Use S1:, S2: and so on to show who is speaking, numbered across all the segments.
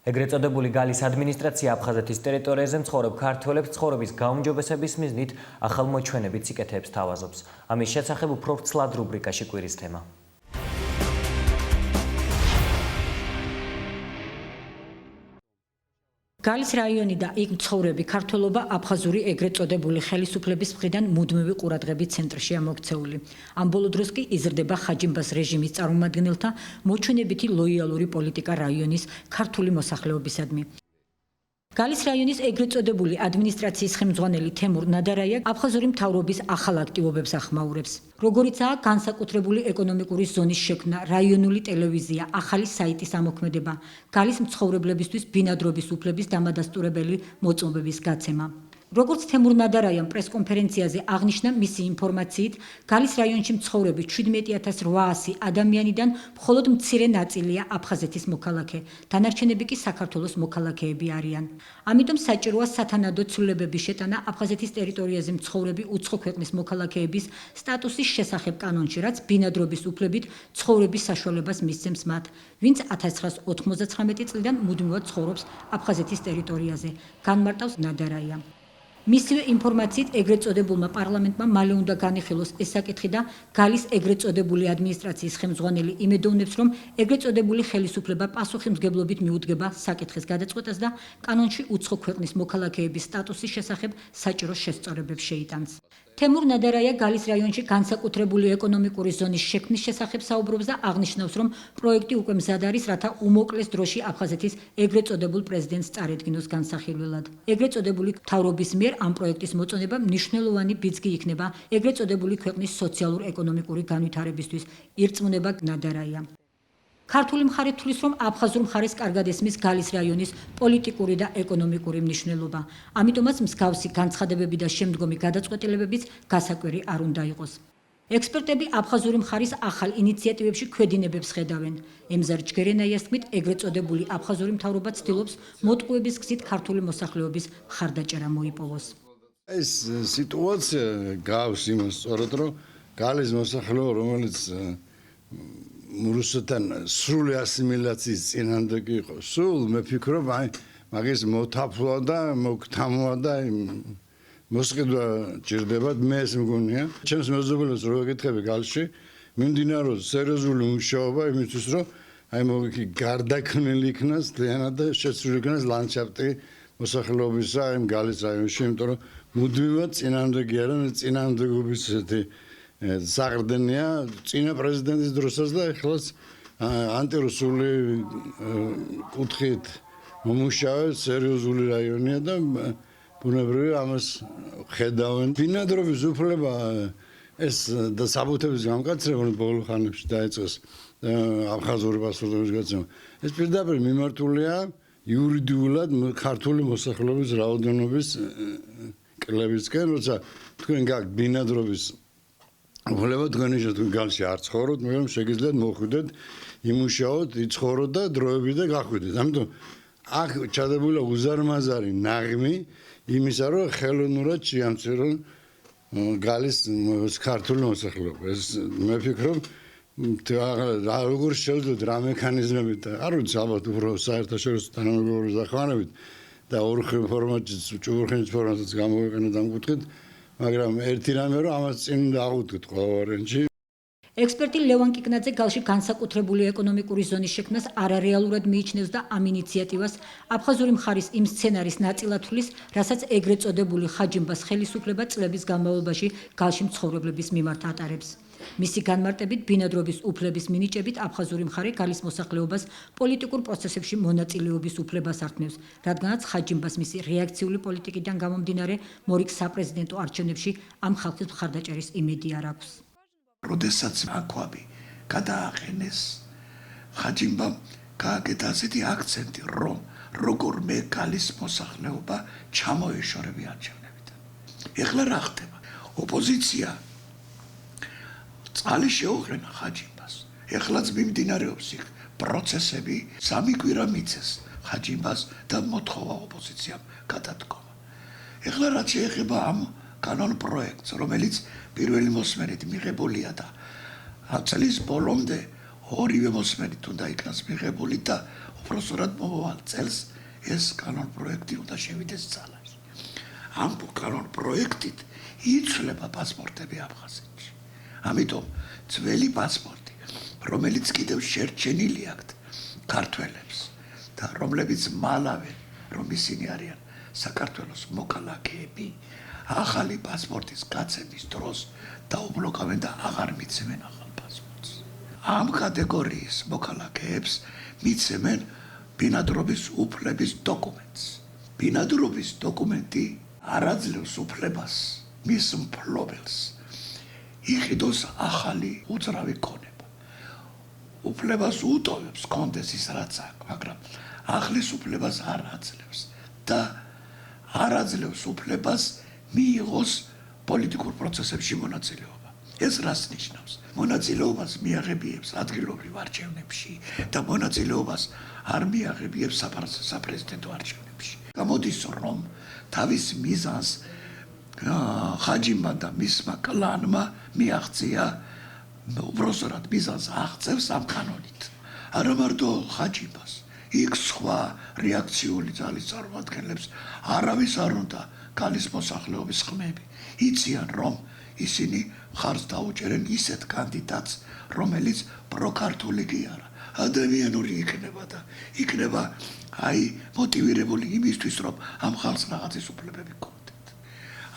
S1: ეგრეთ წოდებული გალის ადმინისტრაცია აფხაზეთის ტერიტორიაზე მცხოვრებ ქართველებს ცხოვრების გაუმჯობესების მიზნით ახალმოჩვენებით სიკეთეებს თავაზობს. ამის შესახებ უფრო ვრცლად რუბრიკაში კვირის თემა.
S2: გალის რაიონი და იქ მცხოვრები ქართველობა აფხაზური ეგრეთ წოდებული ხელისუფლების მხრიდან მუდმივი ყურადღების ცენტრშია მოქცეული. ამ ბოლო დროს კი იზრდება ხაჯიმბას რეჟიმის წარმომადგენელთა მოჩვენებითი ლოიალური პოლიტიკა რაიონის ქართული მოსახლეობისადმი. გალის რაიონის ეგრეთ წოდებული ადმინისტრაციის ხელმძღვანელი თემურ ნადარაია აფხაზური მთავრობის ახალ აქტივობებს ახმაურებს. როგორიცაა განსაკუთრებული ეკონომიკური ზონის შექმნა, რაიონული ტელევიზია, ახალი საიტის ამოქმედება, გალის მცხოვრებლებისთვის ბინადრობის უფლების დამადასტურებელი მოწმობების გაცემა. როგორც თემურ ნადარაიამ პრესკონფერენციაზე აღნიშნა, მისი ინფორმაციით, გალის რაიონში მცხოვრები 17800 ადამიანიდან მხოლოდ მცირე ნაწილია აფხაზეთის მოქალაქე, დანარჩენები კი საქართველოს მოქალაქეები არიან. ამიტომ საჭიროა სათანადო ცვლილებების შეტანა აფხაზეთის ტერიტორიაზე მცხოვრები უცხო ქვეყნის მოქალაქეების სტატუსის შესახებ კანონში, რაც ბინადრობის უფლებით ცხოვრების საშუალებას მისცემს მათ, ვინც 1999 წლიდან მუდმივად ცხოვრობს აფხაზეთის ტერიტორიაზე, განმარტავს ნადარაია. მისივე ინფორმაციით ეგრეთ წოდებულმა პარლამენტმა მალე უნდა განიხილოს ეს საკითხი და გალის ეგრეთ წოდებული ადმინისტრაციის ხელმძღვანელი იმედოვნებს, რომ ეგრეთ წოდებული ხელისუფლება პასუხისმგებლობით მიუდგება საკითხის გადაწყვეტას და კანონში უცხო ქვეყნის მოქალაქეების სტატუსის შესახებ საჭირო შესწორებებს შეიტანს. თემურ ნადარაია გალის რაიონში განსაკუთრებული ეკონომიკური ზონის შექმნის შესახებ საუბრობს და აღნიშნავს, რომ პროექტი უკვე მზად არის, რათა უმოკლეს დროში აფხაზეთის ეგრეთ წოდებულ პრეზიდენტს წარედგინოს განსახილველად. ეგრეთ წოდებული მთავრობის მიერ ამ პროექტის მოწონება მნიშვნელოვანი ბიძგი იქნება ეგრეთ წოდებული ქვეყნის სოციალურ-ეკონომიკური განვითარებისთვის, ირწმუნება ნადარაია. ქართული მხარე თვლის, რომ აფხაზურ მხარეს კარგად ესმის გალის რაიონის პოლიტიკური და ეკონომიკური მნიშვნელობა. ამიტომაც მსგავსი განცხადებები და შემდგომი გადაწყვეტილებებიც გასაკვირი არ უნდა იყოს. ექსპერტები აფხაზური მხარის ახალ ინიციატივებში ქვედინებებს ხედავენ. ემზარ ჯგერენაიას თქმით, ეგრეთ წოდებული აფხაზური მთავრობა ცდილობს მოტყუების გზით ქართული მოსახლეობის მხარდაჭერა მოიპოვოს.
S3: ეს სიტუაცია გავს იმას სწორად, რომ გალის მოსახლეობა, რომელიც რუსეთთან სრული ასიმილაციის წინანდები იყო. სულ მე ვფიქრობ, მაგის მოთაფლა და მოგთამვა და მოსყიდვა ჭირდებათ, მე ეს მგონია. ჩემს მეზობელს რო ვეკითხები გალში, მიმდინარეობს სერიოზული მუშაობა იმისთვის, რომ მოგიქი გარდაქმნილი იქნას, ძალიანად და შეცვლილი იქნას ლანდშაფტი მოსახლეობისა იმ გალის რაიონში, იმიტომ რომ მუდმივად წინამძღოლი არიან, წინამძღოლობის ესეთი საყრდენია წინა პრეზიდენტის დროსაც და ეხლაც ანტირუსული კუთხით მომუშავე სერიოზული რაიონია და ბუნებრივია ამას ხედავენ. ბინადრობის უფლება ეს და საბუთების გამკაცრება ბოლო ხანებში დაიწყეს აფხაზური პასპორტების გაცემა. ეს პირდაპირ მიმართულია იურიდიულად ქართული მოსახლეობის რაოდენობის კლებისკენ, როცა თქვენ გაქვთ ბინადრობის უფლება, თქვენი შექმნით გალში არ ცხოვრობთ, მაგრამ შეგიძლიათ მოხვიდეთ, იმუშაოთ, იცხოვროთ და დროებით და გახვიდეთ. ამიტომ აქ ჩადებულია უზარმაზარი ნაღმი იმისა, რომ ხელოვნურად შეამცირონ გალის ქართული მოსახლეობა. ეს მე ვფიქრობ, როგორ შევძლოთ რა მექანიზმებით, არ ვიცი, ალბათ უფრო საერთაშორისო თანამდებობის დახმარებით და ორ ფორმატში, ჭუღურხენის ფორმატიც გამოვიყენოთ ამ კუთხით. მაგრამ ერთი რამე რომ ამას წინ უნდა აღუდგეთ ყველა ვარიანტში.
S2: ექსპერტი ლევან კიკნაძე გალში განსაკუთრებული ეკონომიკური ზონის შექმნას არარეალურად მიიჩნევს და ამ ინიციატივას აფხაზური მხარის იმ სცენარის ნაწილად თვლის, რასაც ეგრეთ წოდებული ხაჯიმბას ხელისუფლება წლების განმავლობაში გალში მცხოვრებლების მიმართ ატარებს. მისი განმარტებით, ბინადრობის უფლების მინიჭებით აფხაზური მხარე გალის მოსახლეობას პოლიტიკურ პროცესებში მონაწილეობის უფლებას ართმევს, რადგანაც ხაჯიმბას მისი რეაქციული პოლიტიკიდან გამომდინარე მორიგ საპრეზიდენტო არჩევნებში ამ ხალხის მხარდაჭერის იმედი არ აქვს.
S4: როდესაც აქვაბი გადააყენეს, ხაჯიმბამ გააკეთა ასეთი აქცენტი, რომ როგორმე გალის მოსახლეობა ჩამოეშორები არჩევნებიდან. ეხლა რა ხდება? ოპოზიცია წყალი შეუყრენა ხაჯიმბას. ეხლაც მიმდინარეობს იქ პროცესები, 3 კვირა მიწეს ხაჯიმბას და მოთხოვა ოპოზიციამ გადადგომა. ეხლა რაც შეეხება ამ კანონ პროექტს, რომელიც პირველი მოსმენით მიღებულია და წლის ბოლომდე ორივე მოსმენით უნდა იქნას მიღებული და უბრალოდ მომავალ წელს ეს კანონ პროექტი უნდა შევიდეს ძალაში. ამ კანონ პროექტით იცვლება პასპორტები აფხაზეთში. ამიტომ ძველი პასპორტი, რომელიც კიდევ შერჩენილი აქვთ ქართველებს და რომლებიც მალავენ, რომ ისინი არიან საქართველოს მოქალაქეები, ახალი პასპორტის გაცემის დროს დაუბლოკავენ და აღარ მიცემენ ახალ პასპორტს. ამ კატეგორიის მოქალაქეებს მიცემენ ბინადრობის უფლების დოკუმენტს. ბინადრობის დოკუმენტი არ აძლევს უფლებას მის მფლობელს იყიდოს ახალი უძრავი ქონება. უფლებას უტოვებს კონდეს ის რაც აქვს, მაგრამ ახლის უფლებას არ აძლევს და არ აძლევს უფლებას მიიღოს პოლიტიკურ პროცესებში მონაწილეობა. ეს რას ნიშნავს? მონაწილეობას მიაღებიებს ადგილობრივ არჩევნებში და მონაწილეობას არ მიაღებიებს საპრეზიდენტო არჩევნებში. გამოდის რომ თავის მიზანს ხაჯიმმა და მისმა კლანმა მიაღწია, უბრალოდ მიზანს აღწევს ამ კანონით. არა მარტო ხაჯიმას, იქ სხვა რეაქციული ძალის წარმომადგენლებს არავის არ უნდა გალის მოსახლეობის ხმები. იციან რომ ისინი ხარს დაუჭერენ ისეთ კანდიდატს, რომელიც პროქართული კი არა, ადამიანური იქნება და იქნება მოტივირებული იმისთვის, რომ ამ ხალხს რაღაცის უფლებები გქონდეთ.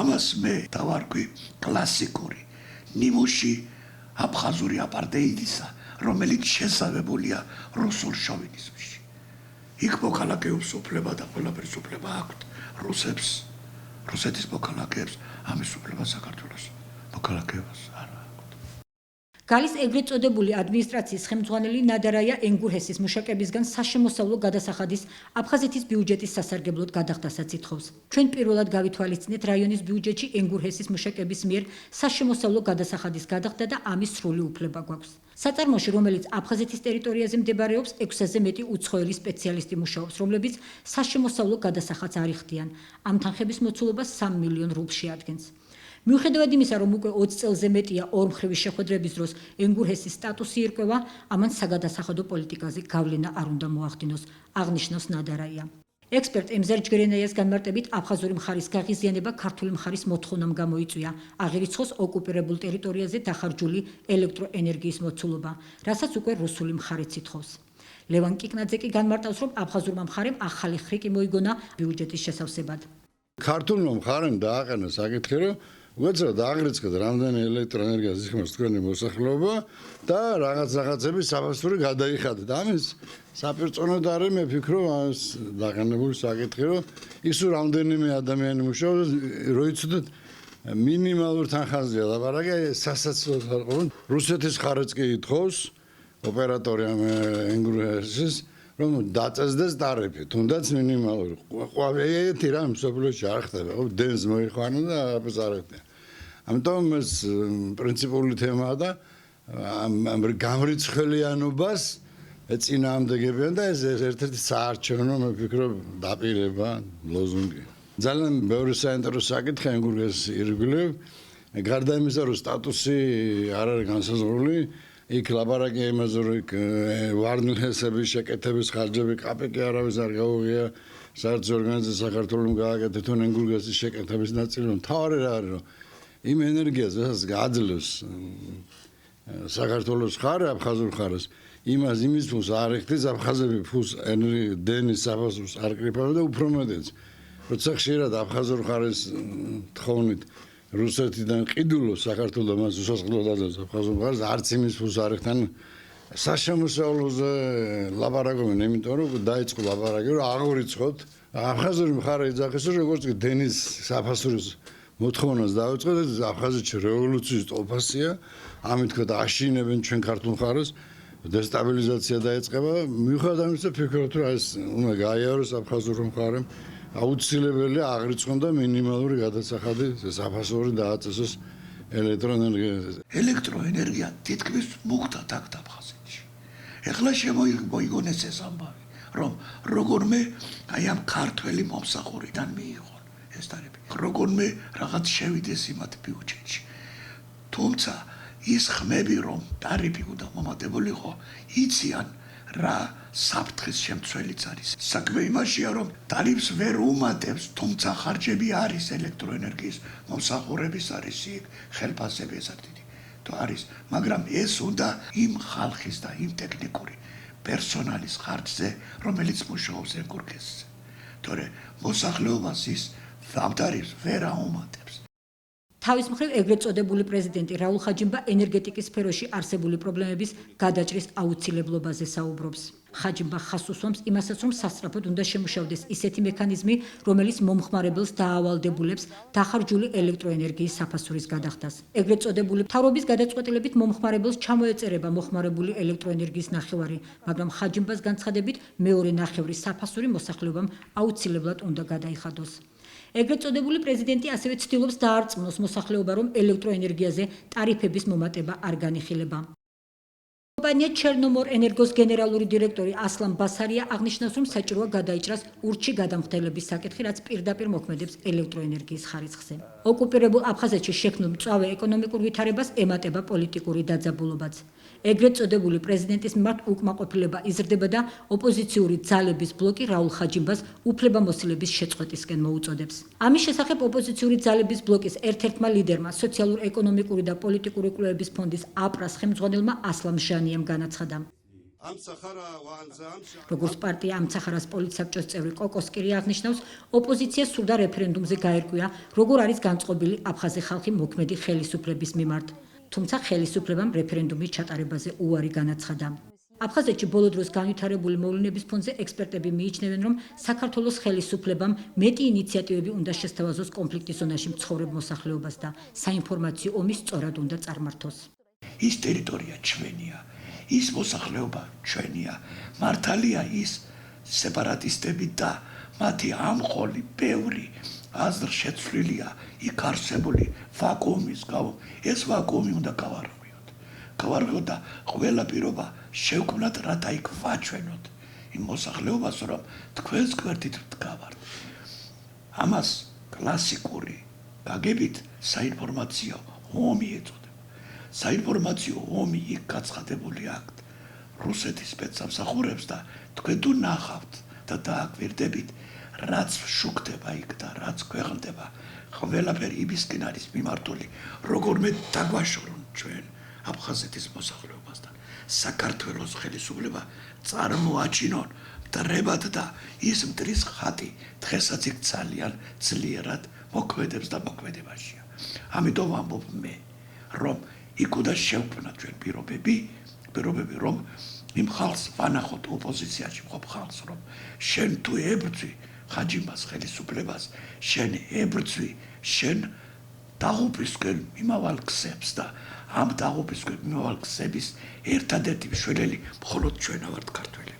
S4: ამას მე დავარქვი კლასიკური ნიმუში აფხაზური აპარტეიდისა, რომელიც შესავებულია რუსულ შოვინიზმში. იქ მოქალაქეობს უფლება და ყველაფერს უფლება აქვთ რუსებს, რუსეთის მოქალაქეებს ამის უფლება საქართველოს მოქალაქეობას არ აქვთ.
S2: გალის ეგრეთ წოდებული ადმინისტრაციის ხელმძღვანელი ნადარაია ენგურჰესის მუშაკებისგან საშემოსავლო გადასახადის აფხაზეთის ბიუჯეტის სასარგებლოდ გადახდასაც ითხოვს. ჩვენ პირველად გავითვალისწინეთ რაიონის ბიუჯეტში ენგურჰესის მუშაკების მიერ საშემოსავლო გადასახადის გადახდა და ამის სრული უფლება გვაქვს. საწარმოში, რომელიც აფხაზეთის ტერიტორიაზე მდებარეობს, 6-ზე მეტი უცხოელი სპეციალისტი მუშაობს, რომლებიც საშემოსავლო გადასახადს არ იხდიან. ამ თანხების მოცულობა 3 მილიონ რუბლს შეადგენს. მიუხედავად იმისა, რომ უკვე 20 წელზე მეტია ორმხრივი შეხვედრების დროს ენგურჰესის სტატუსი ირკვევა, ამან საგადასახადო პოლიტიკაზე გავლენა არ უნდა მოახდინოს, აღნიშნავს ნადარაია. ექსპერტ ემზარ ჯგერენაიას განმარტებით, აფხაზური მხარის გაღიზიანება ქართული მხარის მოთხოვნამ გამოიწვია, აღირიცხოს ოკუპირებულ ტერიტორიაზე დახარჯული ელექტროენერგიის მოცულობა, რასაც უკვე რუსული მხარეც ითხოვს. ლევან კიკნაძე კი განმარტავს, რომ აფხაზურმა მხარემ ახალი ხრიკი მოიგონა ბიუჯეტის შესავსებად.
S3: ქართულმა მხარემ დააყენა საკითხი, რომ უეცრად აღრიცხეთ რამდენი ელექტროენერგიას იხმარს თქვენი მოსახლეობა და რაღაცები საფასური გადაიხადეთ. ამის საპირწონოდ არის, მე ვფიქრობ, ამის დაყენებული საკითხი, რომ ისო რამდენიმე ადამიანი მუშაობს, რომ იცოდეთ მინიმალურ თანხაზეა ლაპარაკი, სასაცილოდ არ ყოფილ. რუსეთის მხარეც კი ითხოვს ოპერატორი ამ ენგურჰესის, რომ დაწესდეს ტარიფი, თუნდაც მინიმალური. ყოველეთი რამ მსოფლიოში არ ხდება, ხო, დენს მოიხვანა და არაფერს არ ხდება. ამიტომ ეს პრინციპული თემაა და ამ გამრიცხველიანობას ეწინააღმდეგებიან და ეს ერთ-ერთი საარჩევნო, მე ვფიქრობ, დაპირება, ლოზუნგი. ძალიან ბევრი საინტერესო საკითხია ენგურჰესის ირგვლივ. გარდა იმისა, რომ სტატუსი არ არის განსაზღვრული, იქ ლაპარაკი იმაზე, რომ ვარდნილესების შეკეთების ხარჯები კაპიკი არავის არ გაუღია, საერთო ორგანიზაცია საქართველოს გააკეთა თუნ ენგურჰესის შეკეთების ნაწილი, მთავარი რა არის, რომ იმ ენერგიას, რასაც გააძლევს საქართველოს მხარე, აფხაზურ მხარეს, იმის ფულს არ იხდის, აფხაზები ფულს დენის საფასურს არ კრიფავენ და უფრო მეტიც. როცა ხშირად აფხაზურ მხარეს თხოვნით რუსეთიდან ყიდულობს საქართველოს და მას უსასყიდლოდ აძლევს აფხაზურ მხარეს, არც იმის ფულს არ იხდან. საშემოსავლოზე ლაპარაკობენ, იმიტომ რომ დაიწყო ლაპარაკი, რომ აღურიცხოთ აფხაზური მხარე იძახის, რომ როგორც კი დენის საფასურის მოთხოვნას დაიწყოთ, აფხაზეთში რევოლუციის ტოლფასია, ამით თქვა აშინებენ ჩვენ ქართულ მხარეს, დესტაბილიზაცია დაიწყება. მიუხედავად ამისა, ვფიქრობ, რომ ეს უნდა გაიაროს აფხაზურ მხარემ, აუცილებელი აღრიცხონ და მინიმალური გადასახადი საფასური დააწესოს ელექტროენერგიაზე.
S4: ელექტროენერგია თითქმის მუქდად აქვთ აფხაზეთში. ეხლა შემოიგონეს ეს ამბავი, რომ როგორმე ამ ქართველი მომსახურიდან მიიღონ ეს ტარიფი. როგორმე რაღაც შევიდეს იმათ ბიუჯეტში. თუმცა ის ხმები, რომ ტარიფი უნდა მომატებულიყო, იციან რა საფრთხის შემცველიც არის. საქმე იმაშია, რომ ტარიფს ვერ უმატებს, თუმცა ხარჯები არის ელექტროენერგიის მომსახურების არის იქ, ხელფასები ეს არის, მაგრამ ეს უნდა იმ ხალხის და იმ ტექნიკური პერსონალის ხარჯზე, რომელიც მუშაობს ენერგეთზე. თორე მოსახლეობას ის ამ ტარიფს ვერ აუმატებს.
S2: თავის მხრივ ეგრეთ წოდებული პრეზიდენტი რაულ ხაჯიმბა ენერგეტიკის სფეროში არსებული პრობლემების გადაჭრის აუცილებლობაზე საუბრობს. ხაჯიმბა ხაზს უსვამს იმასაც, რომ სასწრაფოდ უნდა შემუშავდეს ისეთი მექანიზმი, რომელიც მომხმარებელს დაავალდებულებს დახარჯული ელექტროენერგიის საფასურის გადახდას. ეგრეთ წოდებული მთავრობის გადაწყვეტილებით მომხმარებელს ჩამოეწერება მოხმარებული ელექტროენერგიის ნახევარი, მაგრამ ხაჯიმბას განცხადებით მეორე ნახევრის საფასური მოსახლეობამ აუცილებლად უნდა გადაიხადოს. ეგრეთ წოდებული პრეზიდენტი ასევე ცდილობს დაარწმუნოს მოსახლეობა, რომ ელექტროენერგიაზე ტარიფების მომატება არ განიხილება. კომპანია ჩერნომორ ენერგოს გენერალური დირექტორი ასლან ბასარია აღნიშნავს, რომ საჭიროა გადაიჭრას ურჩი გადამხდელების საკითხი, რაც პირდაპირ მოქმედებს ელექტროენერგიის ხარისხზე. ოკუპირებულ აფხაზეთში შექმნილ მწვავე ეკონომიკურ ვითარებას ემატება პოლიტიკური დაძაბულობაც. ეგრეთ წოდებული პრეზიდენტის მიმართ უკმაყოფილება იზრდება და ოპოზიციური ძალების ბლოკი რაულ ხაჯიმბას უფლებამოსილების შეწყვეტისკენ მოუწოდებს. ამის შესახებ ოპოზიციური ძალების ბლოკის ერთ-ერთმა ლიდერმა, სოციალურ-ეკონომიკური და პოლიტიკური კვლევების ფონდის აპრას ხელმძღვანელმა ასლამ ჟანიემ განაცხადა. როგორც პარტია ამცახარას პოლიტსაბჭოს წევრი კოკოსკირი აღნიშნავს, ოპოზიცია სურდა რეფერენდუმზე გაერკვია, როგორ არის განწყობილი აფხაზი ხალხი მოქმედი ხელისუფლების მიმართ. თუმცა ხელისუფლებამ რეფერენდუმის ჩატარებაზე უარი განაცხადა. აფხაზეთში ბოლო დროს განვითარებული მოვლენების ფონზე ექსპერტები მიიჩნევენ, რომ საქართველოს ხელისუფლებამ მეტი ინიციატივები უნდა შესთავაზოს კონფლიქტის ზონაში მცხოვრებ მოსახლეობას და საინფორმაციო ომი სწორად უნდა წარმართოს.
S4: ის ტერიტორია ჩვენია, ის მოსახლეობა ჩვენია, მართალია ის სეპარატისტები და მათი ამხოლი ბევრი აზრშეცვლილია იქ არსებული ვაკუუმის გამო. ეს ვაკუუმი უნდა გავარღვიოთ. გავარღვიოთ და ყველა პირობა შევქმნათ, რათა იქ ვაჩვენოთ იმ მოსახლეობას, რომ თქვენს გვერდით ვდგავართ. ამას კლასიკური გაგებით საინფორმაციო ომი ეწოდება. საინფორმაციო ომი იქ გაცხადებული აქვთ რუსეთის სპეცსამსახურებს და თქვენ თუ ნახავთ და დააკვირდებით, რაც შუქდება იქ და რაც ქვეყნდება, ყველაფერი იმისკენ არის მიმართული, როგორმე დაგვაშორონ ჩვენ აფხაზეთის მოსახლეობასთან. საქართველოს ხელისუფლება წარმოაჩინონ მტრებად და ის მტრის ხატი დღესაც იქ ძალიან ძლიერად მოქმედებს და მოქმედებაშია. ამიტომ ვამბობ მე, რომ იქ უნდა შევქმნათ ჩვენ პირობები, რომ იმ ხალხს ვანახოთ ოპოზიციაში მყოფ ხალხს, რომ შენ თუ ებრძვი ხაჯიმბას ხელისუფლებას, შენ ებრძვი შენ დაღუპვისკენ მიმავალ გზებს და ამ დაღუპვისკენ მიმავალ გზების ერთადერთი მშველელი მხოლოდ ჩვენა ვართ ქართველები.